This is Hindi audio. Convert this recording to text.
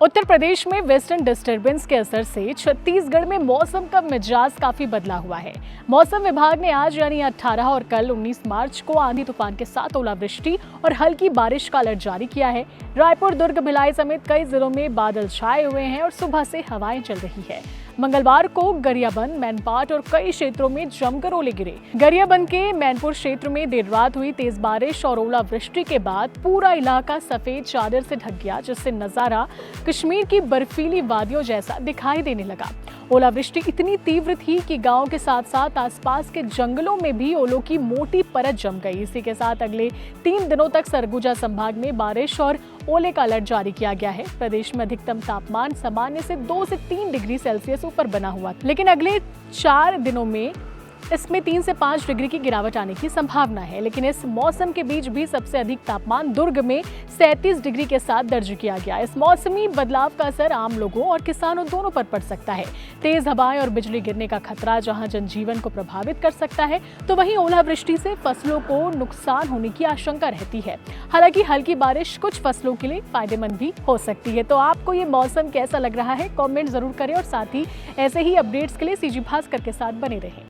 उत्तर प्रदेश में वेस्टर्न डिस्टर्बेंस के असर से छत्तीसगढ़ में मौसम का मिजाज काफी बदला हुआ है। मौसम विभाग ने आज यानी 18 और कल 19 मार्च को आंधी तूफान के साथ ओलावृष्टि और हल्की बारिश का अलर्ट जारी किया है। रायपुर, दुर्ग, भिलाई समेत कई जिलों में बादल छाए हुए हैं और सुबह से हवाएं चल रही है। मंगलवार को गरियाबंद, मैनपाट और कई क्षेत्रों में जमकर ओले गिरे। गरियाबंद के मैनपुर क्षेत्र में देर रात हुई तेज बारिश और ओलावृष्टि के बाद पूरा इलाका सफेद चादर से ढक गया, जिससे नजारा कश्मीर की बर्फीली वादियों जैसा दिखाई देने लगा। ओलावृष्टि इतनी तीव्र थी कि गांव के साथ साथ आसपास के जंगलों में भी ओलों की मोटी परत जम गई। इसी के साथ अगले 3 दिनों तक सरगुजा संभाग में बारिश और ओले का अलर्ट जारी किया गया है। प्रदेश में अधिकतम तापमान सामान्य से 2 से 3 डिग्री सेल्सियस ऊपर बना हुआ, लेकिन अगले 4 दिनों में इसमें 3 से 5 डिग्री की गिरावट आने की संभावना है। लेकिन इस मौसम के बीच भी सबसे अधिक तापमान दुर्ग में 37 डिग्री के साथ दर्ज किया गया। इस मौसमी बदलाव का असर आम लोगों और किसानों दोनों पर पड़ सकता है। तेज हवाएं और बिजली गिरने का खतरा जहां जनजीवन को प्रभावित कर सकता है, तो वहीं ओलावृष्टि से फसलों को नुकसान होने की आशंका रहती है। हालांकि हल्की बारिश कुछ फसलों के लिए फायदेमंद भी हो सकती है। तो आपको ये मौसम कैसा लग रहा है, कॉमेंट जरूर करें और साथ ही ऐसे ही अपडेट्स के लिए सीजी भास्कर के साथ बने रहें।